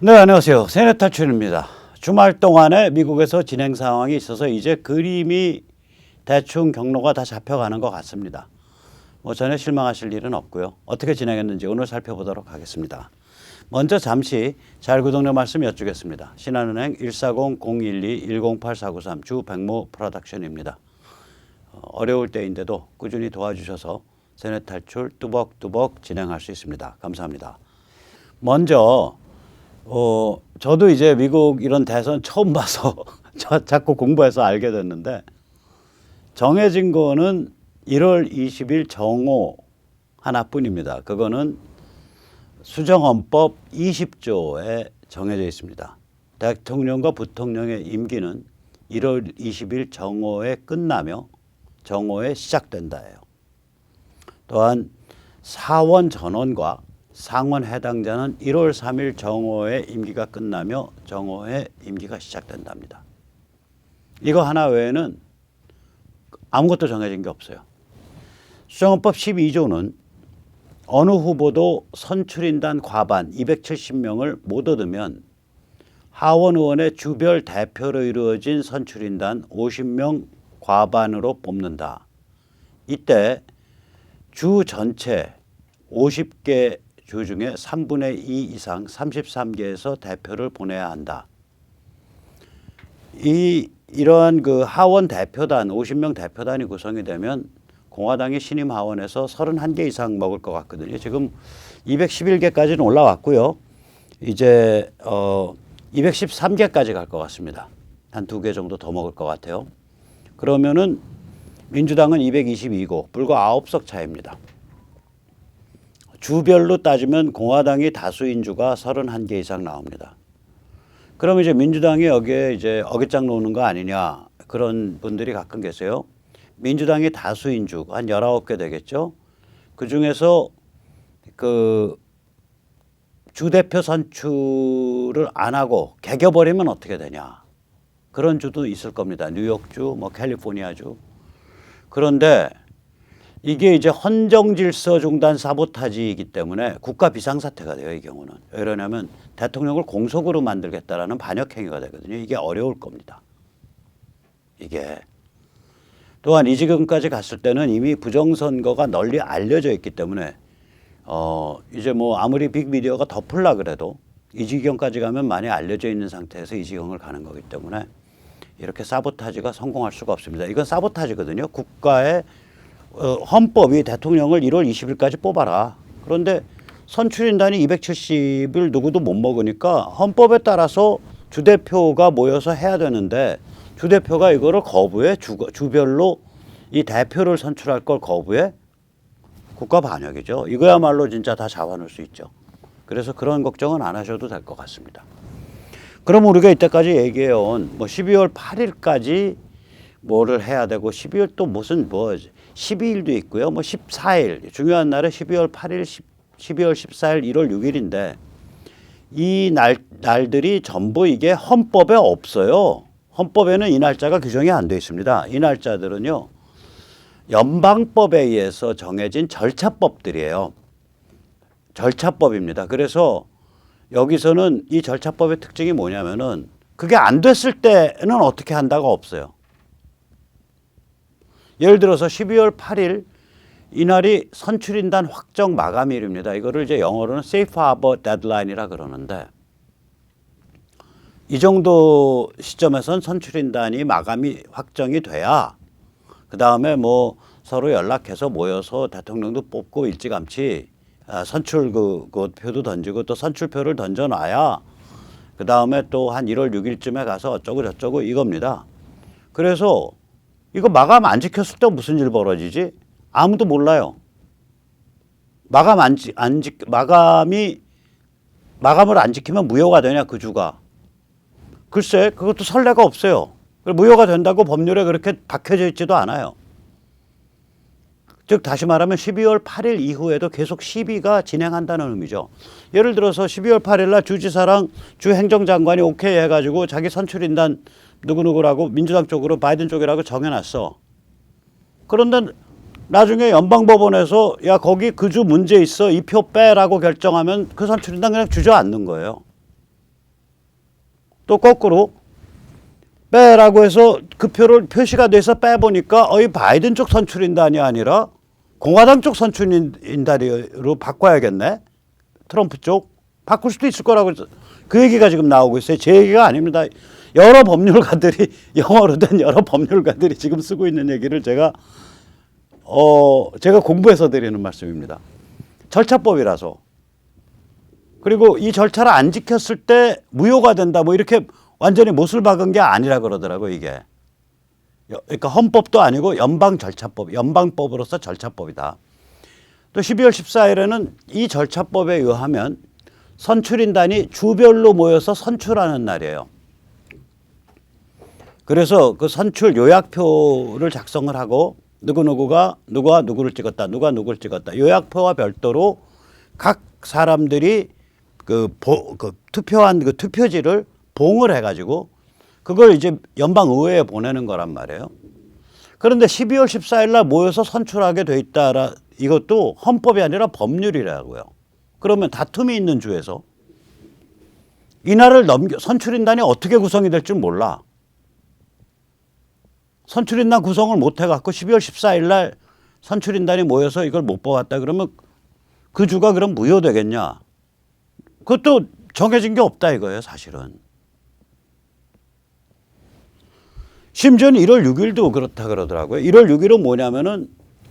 네, 안녕하세요. 세넷 탈출입니다. 주말 동안에 미국에서 진행 상황이 있어서 이제 그림이 대충 경로가 다 잡혀가는 것 같습니다. 전혀 실망하실 일은 없고요. 어떻게 진행했는지 오늘 살펴보도록 하겠습니다. 먼저 잠시 자율구독료 말씀 여쭈겠습니다. 신한은행 140-012-108493 주백모 프로덕션입니다. 어려울 때인데도 꾸준히 도와주셔서 세넷 탈출 뚜벅뚜벅 진행할 수 있습니다. 감사합니다. 먼저 저도 이제 미국 이런 대선 처음 봐서 자꾸 공부해서 알게 됐는데 정해진 거는 1월 20일 정오 하나뿐입니다. 그거는 수정헌법 20조에 정해져 있습니다. 대통령과 부통령의 임기는 1월 20일 정오에 끝나며 정오에 시작된다예요. 또한 사원 전원과 상원 해당자는 1월 3일 정오에 임기가 끝나며 정오에 임기가 시작된답니다. 이거 하나 외에는 아무것도 정해진 게 없어요. 수정헌법 12조는 어느 후보도 선출인단 과반 270명을 못 얻으면 하원 의원의 주별 대표로 이루어진 선출인단 50명 과반으로 뽑는다. 이때 주 전체 50개 주 중에 3분의 2 이상 33개에서 대표를 보내야 한다. 이러한 그 하원 대표단 50명 대표단이 구성이 되면 공화당이 신임 하원에서 31개 이상 먹을 것 같거든요. 지금 211개까지는 올라왔고요. 이제 213개까지 갈 것 같습니다. 한 2개 정도 더 먹을 것 같아요. 그러면은 민주당은 222고 불과 9석 차이입니다. 주별로 따지면 공화당이 다수인 주가 31개 이상 나옵니다. 그럼 이제 민주당이 여기에 이제 어깃장 놓는 거 아니냐 그런 분들이 가끔 계세요. 민주당이 다수인 주 한 19개 되겠죠. 그 중에서 그 주대표 선출을 안 하고 개겨버리면 어떻게 되냐. 그런 주도 있을 겁니다. 뉴욕주, 캘리포니아주. 그런데 이게 이제 헌정질서 중단 사보타지이기 때문에 국가 비상사태가 돼요. 이 경우는. 왜 그러냐면 대통령을 공석으로 만들겠다라는 반역행위가 되거든요. 이게 어려울 겁니다. 이게. 또한 이 지경까지 갔을 때는 이미 부정선거가 널리 알려져 있기 때문에 이제 아무리 빅미디어가 덮으려 그래도 이 지경까지 가면 많이 알려져 있는 상태에서 이 지경을 가는 거기 때문에 이렇게 사보타지가 성공할 수가 없습니다. 이건 사보타지거든요. 국가의 헌법이 대통령을 1월 20일까지 뽑아라. 그런데 선출인단이 270을 누구도 못 먹으니까 헌법에 따라서 주대표가 모여서 해야 되는데 주대표가 이거를 거부해 주별로 이 대표를 선출할 걸 거부해 국가 반역이죠. 이거야말로 진짜 다 잡아놓을 수 있죠. 그래서 그런 걱정은 안 하셔도 될 것 같습니다. 그럼 우리가 이때까지 얘기해온 12월 8일까지 뭐를 해야 되고 12월 또 무슨 12일도 있고요. 14일 중요한 날은 12월 8일, 12월 14일, 1월 6일인데 이 날들이 전부 이게 헌법에 없어요. 헌법에는 이 날짜가 규정이 안 돼 있습니다. 이 날짜들은요. 연방법에 의해서 정해진 절차법들이에요. 절차법입니다. 그래서 여기서는 이 절차법의 특징이 뭐냐면은 그게 안 됐을 때는 어떻게 한다가 없어요. 예를 들어서 12월 8일 이날이 선출인단 확정 마감일입니다. 이거를 이제 영어로는 Safe Harbor Deadline이라 그러는데 이 정도 시점에선 선출인단이 마감이 확정이 돼야 그 다음에 서로 연락해서 모여서 대통령도 뽑고 일찌감치 선출 그 표도 던지고 또 선출표를 던져놔야 그 다음에 또 한 1월 6일쯤에 가서 어쩌고 저쩌고 이겁니다. 그래서 이거 마감 안 지켰을 때 무슨 일 벌어지지? 아무도 몰라요. 마감을 안 지키면 무효가 되냐 그 주가. 글쎄 그것도 선례가 없어요. 무효가 된다고 법률에 그렇게 박혀져 있지도 않아요. 즉 다시 말하면 12월 8일 이후에도 계속 시비가 진행한다는 의미죠. 예를 들어서 12월 8일 날 주지사랑 주행정장관이 오케이 해가지고 자기 선출인단 누구누구라고 민주당 쪽으로 바이든 쪽이라고 정해놨어. 그런데 나중에 연방법원에서 야 거기 그 주 문제 있어 이 표 빼라고 결정하면 그 선출인단 그냥 주저앉는 거예요. 또 거꾸로 빼라고 해서 그 표를 표시가 돼서 빼보니까 이 바이든 쪽 선출인단이 아니라 공화당 쪽 선출인단으로 바꿔야겠네. 트럼프 쪽 바꿀 수도 있을 거라고 그 얘기가 지금 나오고 있어요. 제 얘기가 아닙니다. 여러 법률가들이 영어로 된 여러 법률가들이 지금 쓰고 있는 얘기를 제가 공부해서 드리는 말씀입니다. 절차법이라서. 그리고 이 절차를 안 지켰을 때 무효가 된다. 뭐 이렇게 완전히 못을 박은 게 아니라 그러더라고 이게. 그러니까 헌법도 아니고 연방절차법, 연방법으로서 절차법이다. 또 12월 14일에는 이 절차법에 의하면 선출인단이 주별로 모여서 선출하는 날이에요. 그래서 그 선출 요약표를 작성을 하고 누구가 누구를 찍었다, 누가 누구를 찍었다. 요약표와 별도로 각 사람들이 투표한 그 투표지를 봉을 해가지고 그걸 이제 연방의회에 보내는 거란 말이에요. 그런데 12월 14일 날 모여서 선출하게 돼 있다라 이것도 헌법이 아니라 법률이라고요. 그러면 다툼이 있는 주에서 이날을 선출인단이 어떻게 구성이 될 줄 몰라. 선출인단 구성을 못 해갖고 12월 14일 날 선출인단이 모여서 이걸 못 뽑았다 그러면 그 주가 그럼 무효되겠냐. 그것도 정해진 게 없다 이거예요 사실은. 심지어는 1월 6일도 그렇다 그러더라고요. 1월 6일은 뭐냐면은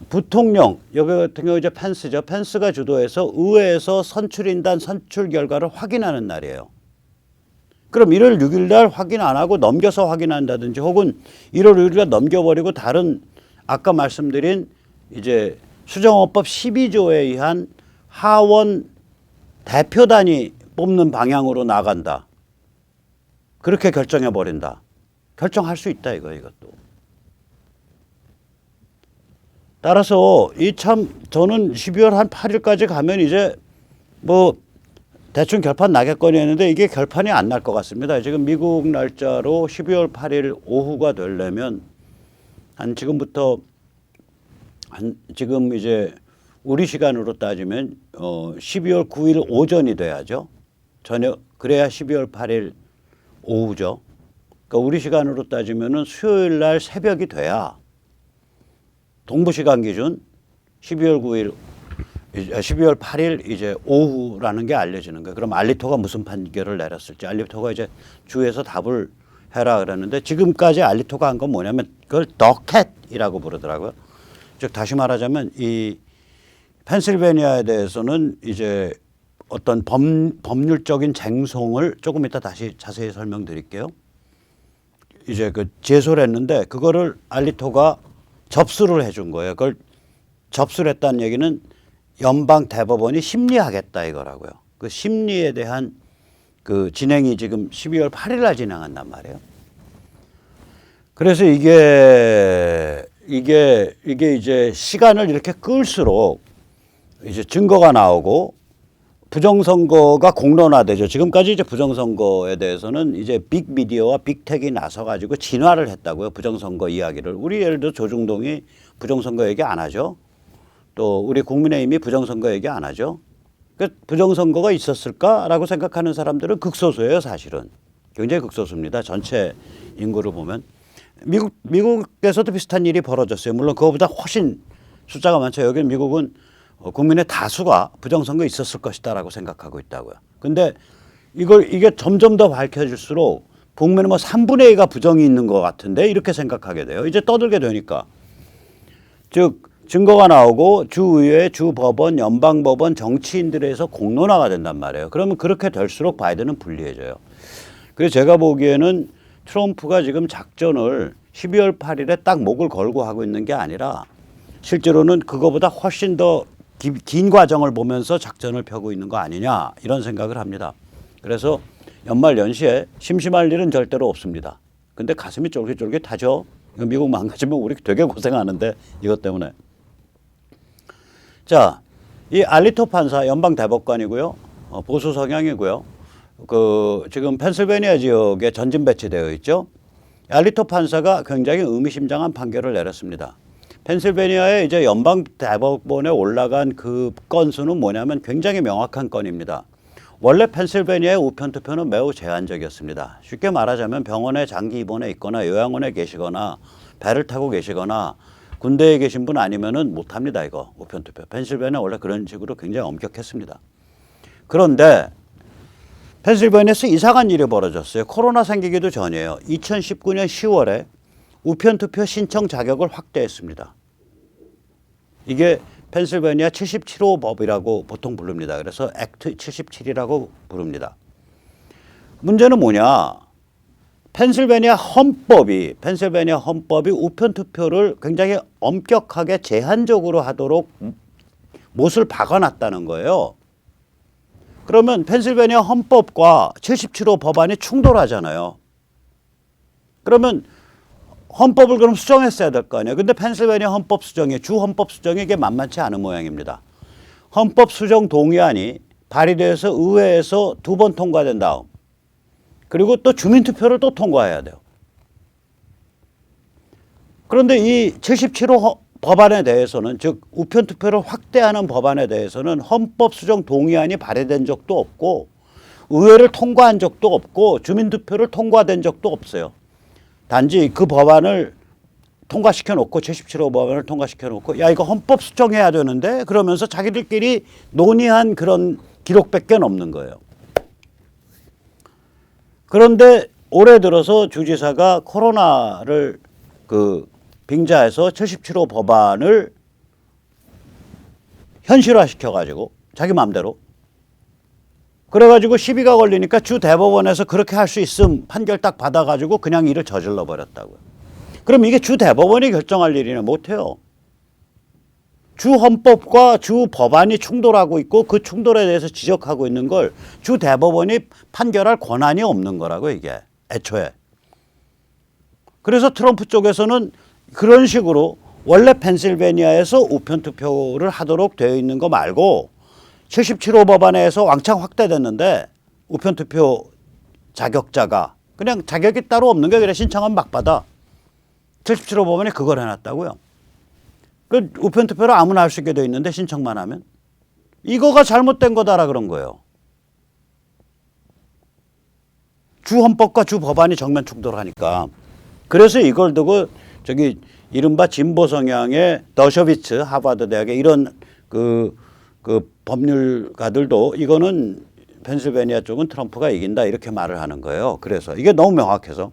부통령, 여기 같은 경우 이제 펜스죠. 펜스가 주도해서 의회에서 선출인단 선출 결과를 확인하는 날이에요. 그럼 1월 6일 날 확인 안 하고 넘겨서 확인한다든지 혹은 1월 6일 날 넘겨버리고 다른 아까 말씀드린 이제 수정헌법 12조에 의한 하원 대표단이 뽑는 방향으로 나간다. 그렇게 결정해 버린다. 결정할 수 있다 이것도. 따라서 저는 12월 한 8일까지 가면 이제 뭐 대충 결판 나겠거니 했는데 이게 결판이 안 날 것 같습니다. 지금 미국 날짜로 12월 8일 오후가 되려면 지금부터 지금 이제 우리 시간으로 따지면 12월 9일 오전이 돼야죠. 저녁 그래야 12월 8일 오후죠. 그러니까 우리 시간으로 따지면은 수요일 날 새벽이 돼야 동부 시간 기준 12월 8일 이제 오후라는 게 알려지는 거예요. 그럼 알리토가 무슨 판결을 내렸을지. 알리토가 이제 주에서 답을 해라 그랬는데 지금까지 알리토가 한 건 뭐냐면 그걸 더캣이라고 부르더라고요. 즉 다시 말하자면 이 펜실베니아에 대해서는 이제 어떤 법률적인 쟁송을 조금 이따 다시 자세히 설명드릴게요. 이제 그 제소를 했는데 그거를 알리토가 접수를 해준 거예요. 그걸 접수를 했다는 얘기는 연방 대법원이 심리하겠다 이거라고요. 그 심리에 대한 그 진행이 지금 12월 8일 날 진행한단 말이에요. 그래서 이게 이제 시간을 이렇게 끌수록 이제 증거가 나오고 부정선거가 공론화되죠. 지금까지 이제 부정선거에 대해서는 이제 빅미디어와 빅텍이 나서가지고 진화를 했다고요. 부정선거 이야기를. 우리 예를 들어 조중동이 부정선거 얘기 안 하죠. 또 우리 국민의힘이 부정선거 얘기 안 하죠. 그러니까 부정선거가 있었을까라고 생각하는 사람들은 극소수예요. 사실은. 굉장히 극소수입니다. 전체 인구를 보면. 미국에서도 비슷한 일이 벌어졌어요. 물론 그거보다 훨씬 숫자가 많죠. 여기 미국은 국민의 다수가 부정선거 있었을 것이다라고 생각하고 있다고요. 근데 이게 점점 더 밝혀질수록 북면은 뭐 3분의 2가 부정이 있는 것 같은데 이렇게 생각하게 돼요. 이제 떠들게 되니까. 즉 증거가 나오고 주의회, 주법원, 연방법원, 정치인들에서 공론화가 된단 말이에요. 그러면 그렇게 될수록 바이든은 불리해져요. 그래서 제가 보기에는 트럼프가 지금 작전을 12월 8일에 딱 목을 걸고 하고 있는 게 아니라 실제로는 그거보다 훨씬 더 긴 과정을 보면서 작전을 펴고 있는 거 아니냐 이런 생각을 합니다. 그래서 연말 연시에 심심할 일은 절대로 없습니다. 근데 가슴이 쫄깃쫄깃하죠. 미국 망가지면 우리 되게 고생하는데 이것 때문에. 자, 이 알리토 판사 연방 대법관이고요. 보수 성향이고요. 지금 펜실베니아 지역에 전진 배치되어 있죠. 알리토 판사가 굉장히 의미심장한 판결을 내렸습니다. 펜실베니아의 이제 연방 대법원에 올라간 그 건수는 뭐냐면 굉장히 명확한 건입니다. 원래 펜실베니아의 우편 투표는 매우 제한적이었습니다. 쉽게 말하자면 병원에 장기 입원해 있거나 요양원에 계시거나 배를 타고 계시거나 군대에 계신 분 아니면은 못합니다. 이거 우편 투표. 펜실베니아 원래 그런 식으로 굉장히 엄격했습니다. 그런데 펜실베니아에서 이상한 일이 벌어졌어요. 코로나 생기기도 전이에요. 2019년 10월에 우편 투표 신청 자격을 확대했습니다. 이게 펜실베니아 77호 법이라고 보통 부릅니다. 그래서 액트 77이라고 부릅니다. 문제는 뭐냐? 펜실베니아 헌법이 우편 투표를 굉장히 엄격하게 제한적으로 하도록 못을 박아놨다는 거예요. 그러면 펜실베니아 헌법과 77호 법안이 충돌하잖아요. 그러면 헌법을 그럼 수정했어야 될 거 아니에요. 근데 펜실베니아 헌법 수정이 주 헌법 수정이 이게 만만치 않은 모양입니다. 헌법 수정 동의안이 발의돼서 의회에서 2번 통과된 다음 그리고 또 주민투표를 또 통과해야 돼요. 그런데 이 77호 법안에 대해서는 즉 우편투표를 확대하는 법안에 대해서는 헌법 수정 동의안이 발의된 적도 없고 의회를 통과한 적도 없고 주민투표를 통과된 적도 없어요. 단지 그 법안을 통과시켜 놓고 77호 법안을 통과시켜 놓고 야 이거 헌법 수정해야 되는데 그러면서 자기들끼리 논의한 그런 기록밖에 없는 거예요. 그런데 올해 들어서 주지사가 코로나를 빙자해서 77호 법안을 현실화시켜 가지고 자기 마음대로 그래가지고 시비가 걸리니까 주 대법원에서 그렇게 할 수 있음 판결 딱 받아가지고 그냥 일을 저질러 버렸다고요. 그럼 이게 주 대법원이 결정할 일이나 못해요. 주 헌법과 주 법안이 충돌하고 있고 그 충돌에 대해서 지적하고 있는 걸 주 대법원이 판결할 권한이 없는 거라고 이게 애초에. 그래서 트럼프 쪽에서는 그런 식으로 원래 펜실베니아에서 우편 투표를 하도록 되어 있는 거 말고 77호 법안에서 왕창 확대됐는데 우편 투표 자격자가 그냥 자격이 따로 없는 게 그래 신청하면 막 받아. 77호 법안에 그걸 해놨다고요. 그 우편 투표를 아무나 할 수 있게 되어 있는데 신청만 하면 이거가 잘못된 거다라 그런 거예요. 주 헌법과 주 법안이 정면 충돌하니까. 그래서 이걸 두고 저기 이른바 진보 성향의 더셔비츠 하버드 대학의 이런 그 법률가들도 이거는 펜실베니아 쪽은 트럼프가 이긴다 이렇게 말을 하는 거예요. 그래서 이게 너무 명확해서.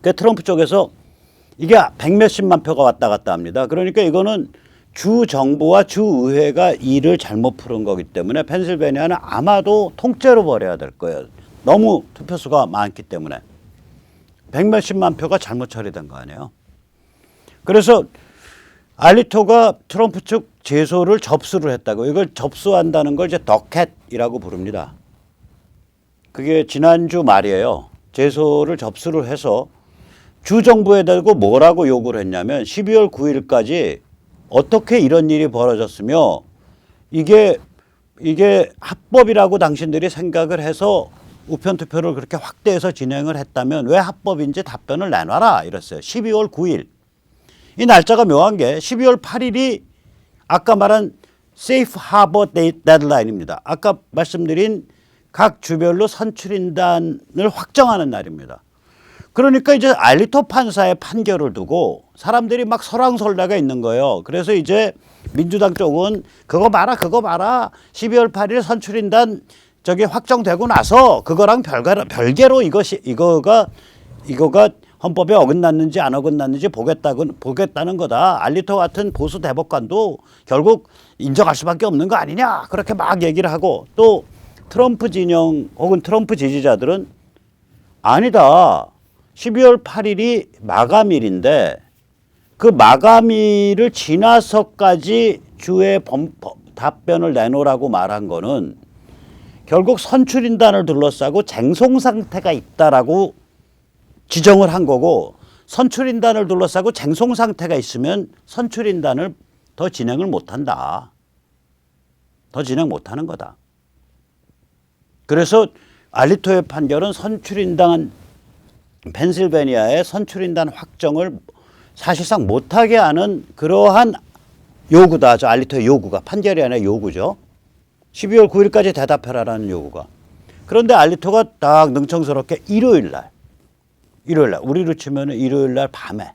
그 트럼프 쪽에서 이게 100몇십만 표가 왔다 갔다 합니다. 그러니까 이거는 주 정부와 주 의회가 일을 잘못 푸른 거기 때문에 펜실베니아는 아마도 통째로 버려야 될 거예요. 너무 투표수가 많기 때문에. 100몇십만 표가 잘못 처리된 거 아니에요. 그래서 알리토가 트럼프 측 제소를 접수를 했다고. 이걸 접수한다는 걸 이제 더캣이라고 부릅니다. 그게 지난주 말이에요. 제소를 접수를 해서 주 정부에 대고 뭐라고 요구를 했냐면 12월 9일까지 어떻게 이런 일이 벌어졌으며 이게 합법이라고 당신들이 생각을 해서 우편 투표를 그렇게 확대해서 진행을 했다면 왜 합법인지 답변을 내놔라 이랬어요. 12월 9일. 이 날짜가 묘한 게 12월 8일이 아까 말한 세이프 하버 데드라인입니다. 아까 말씀드린 각 주별로 선출인단을 확정하는 날입니다. 그러니까 이제 알리토 판사의 판결을 두고 사람들이 막 설왕설래가 있는 거예요. 그래서 이제 민주당 쪽은 그거 봐라 12월 8일 선출인단 저게 확정되고 나서 그거랑 별개로 이거가 헌법에 어긋났는지 안 어긋났는지 보겠다는 거다. 알리토 같은 보수 대법관도 결국 인정할 수밖에 없는 거 아니냐. 그렇게 막 얘기를 하고 또 트럼프 진영 혹은 트럼프 지지자들은 아니다. 12월 8일이 마감일인데 그 마감일을 지나서까지 주의 답변을 내놓으라고 말한 거는 결국 선출인단을 둘러싸고 쟁송 상태가 있다라고 지정을 한 거고 선출인단을 둘러싸고 쟁송 상태가 있으면 선출인단을 더 진행을 못한다. 더 진행 못하는 거다. 그래서 알리토의 판결은 선출인단 펜실베니아의 선출인단 확정을 사실상 못하게 하는 그러한 요구다. 저 알리토의 요구가 판결이 아니라 요구죠. 12월 9일까지 대답해라라는 요구가. 그런데 알리토가 딱 능청스럽게 일요일 날 우리로 치면 일요일 날 밤에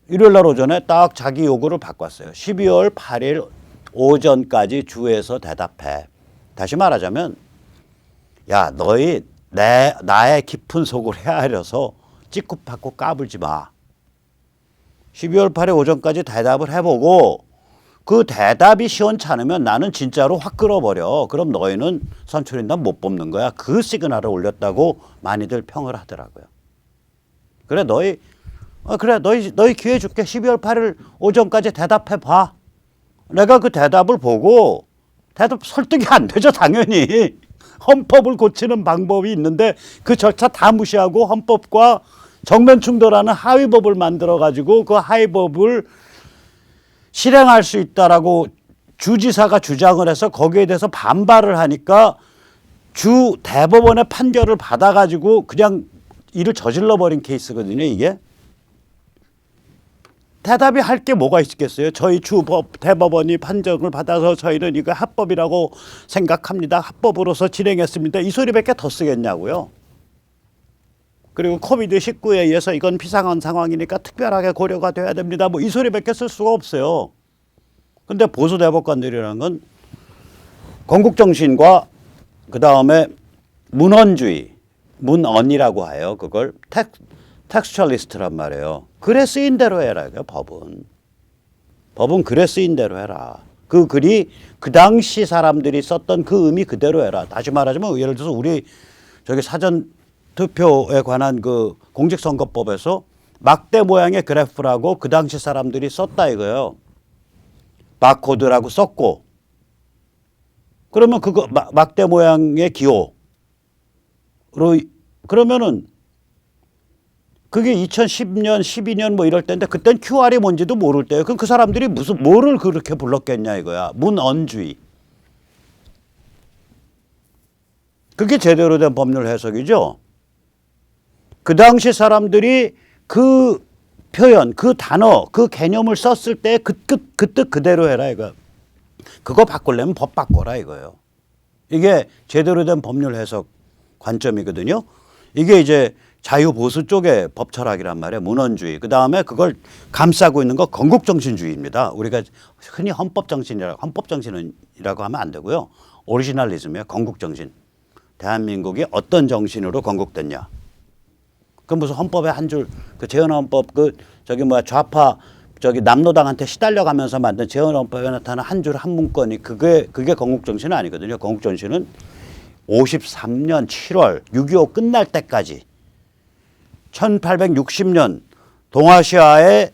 일요일 날 오전에 딱 자기 요구를 바꿨어요. 12월 8일 오전까지 주에서 대답해. 다시 말하자면 야 너희 나의 깊은 속을 헤아려서 찌꾸파꾸 까불지 마. 12월 8일 오전까지 대답을 해보고 그 대답이 시원찮으면 나는 진짜로 확 끌어버려. 그럼 너희는 선출인단 못 뽑는 거야. 그 시그널을 올렸다고 많이들 평을 하더라고요. 그래 너희 기회 줄게. 12월 8일 오전까지 대답해 봐. 내가 그 대답을 보고 대답 설득이 안 되죠 당연히. 헌법을 고치는 방법이 있는데 그 절차 다 무시하고 헌법과 정면 충돌하는 하위법을 만들어 가지고 그 하위법을 실행할 수 있다라고 주지사가 주장을 해서 거기에 대해서 반발을 하니까 주 대법원의 판결을 받아가지고 그냥 일을 저질러 버린 케이스거든요. 이게 대답이 할 게 뭐가 있겠어요. 저희 대법원이 판정을 받아서 저희는 이거 합법이라고 생각합니다. 합법으로서 진행했습니다. 이 소리밖에 더 쓰겠냐고요. 그리고 코비드19에 의해서 이건 비상한 상황이니까 특별하게 고려가 돼야 됩니다. 뭐 이 소리밖에 쓸 수가 없어요. 근데 보수 대법관들이라는 건 건국정신과 그 다음에 문헌주의, 문언이라고 해요. 그걸 텍스처리스트란 말이에요. 글에 쓰인 대로 해라. 법은 글에 쓰인 대로 해라. 그 글이 그 당시 사람들이 썼던 그 의미 그대로 해라. 다시 말하자면 예를 들어서 우리 저기 사전 투표에 관한 그 공직선거법에서 막대 모양의 그래프라고 그 당시 사람들이 썼다 이거예요. 바코드라고 썼고 그러면 그거 막대 모양의 기호로 그러면은 그게 2010년, 12년 뭐 이럴 때인데 그땐 QR이 뭔지도 모를 때예요. 그럼 그 사람들이 뭐를 그렇게 불렀겠냐 이거야. 문언주의. 그게 제대로 된 법률 해석이죠. 그 당시 사람들이 그 표현, 그 단어, 그 개념을 썼을 때 그 뜻 그대로 해라 이거. 그거 바꾸려면 법 바꿔라 이거예요. 이게 제대로 된 법률 해석 관점이거든요. 이게 이제 자유보수 쪽의 법 철학이란 말이에요. 문헌주의. 그다음에 그걸 감싸고 있는 거 건국정신주의입니다. 우리가 흔히 헌법정신이라고 하면 안 되고요. 오리지널리즘이에요. 건국정신. 대한민국이 어떤 정신으로 건국됐냐. 그 무슨 헌법의 한 줄, 그 재헌헌법 좌파 남노당한테 시달려가면서 만든 재헌헌법에 나타난 한 줄 한 문건이 그게 건국정신은 아니거든요. 건국정신은 53년 7월 6.25 끝날 때까지 1860년 동아시아의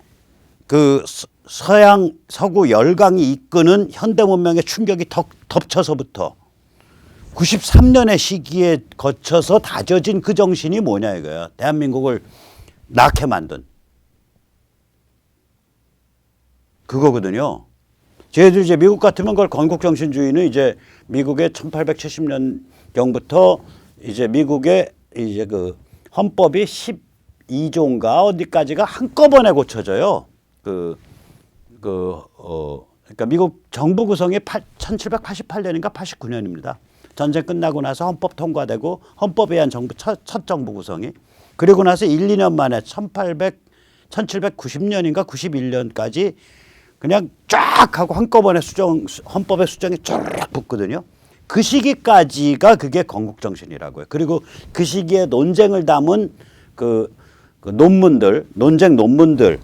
그 서양 서구 열강이 이끄는 현대 문명의 충격이 덮쳐서부터 93년의 시기에 거쳐서 다져진 그 정신이 뭐냐 이거야. 대한민국을 낳게 만든 그거거든요. 저희들 이제 미국 같으면 그걸 건국정신주의는 이제 미국의 1870년경부터 이제 미국의 이제 그 헌법이 12조인가 어디까지가 한꺼번에 고쳐져요. 그러니까 미국 정부 구성이 1788년인가 89년입니다. 전쟁 끝나고 나서 헌법 통과되고 헌법에 의한 정부 첫 정부 구성이 그리고 나서 1, 2년 만에 1790년인가 91년까지 그냥 쫙 하고 한꺼번에 헌법의 수정이 쫙 붙거든요. 그 시기까지가 그게 건국정신이라고요. 그리고 그 시기에 논쟁을 담은 그 논쟁 논문들의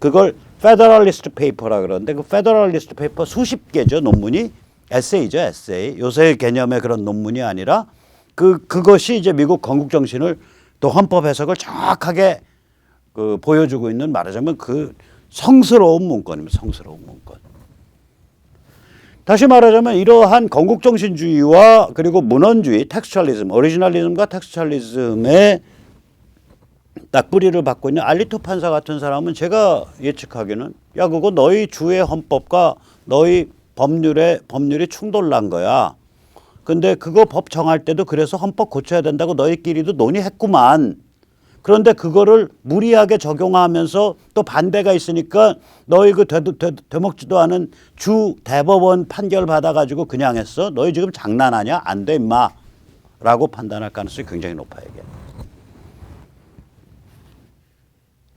그걸 페더럴리스트 페이퍼라 그러는데 그 페더럴리스트 페이퍼 수십 개죠. 논문이 에세이죠. 에세이. 요새 개념의 그런 논문이 아니라 그것이 이제 미국 건국정신을 또 헌법 해석을 정확하게 보여주고 있는 말하자면 그 성스러운 문건입니다. 성스러운 문건. 다시 말하자면 이러한 건국정신주의와 그리고 문헌주의, 텍스처리즘, 오리지널리즘과 텍스처리즘의 딱 뿌리를 받고 있는 알리토 판사 같은 사람은 제가 예측하기는 야 그거 너희 주의 헌법과 너희 법률이 충돌난 거야. 근데 그거 법 정할 때도 그래서 헌법 고쳐야 된다고 너희끼리도 논의했구만. 그런데 그거를 무리하게 적용하면서 또 반대가 있으니까 너희 그 되먹지도 않은 주 대법원 판결 받아가지고 그냥 했어? 너희 지금 장난하냐? 안 돼 임마 라고 판단할 가능성이 굉장히 높아요 이게.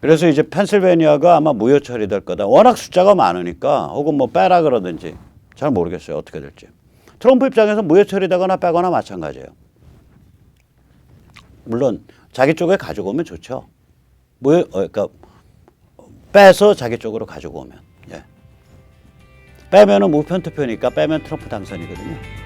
그래서 이제 펜실베니아가 아마 무효 처리될 거다. 워낙 숫자가 많으니까 혹은 뭐 빼라 그러든지 잘 모르겠어요 어떻게 될지. 트럼프 입장에서 무효 처리되거나 빼거나 마찬가지예요. 물론 자기 쪽에 가지고 오면 좋죠. 그러니까 빼서 자기 쪽으로 가지고 오면. 예. 빼면은 무편 투표니까 빼면 트럼프 당선이거든요.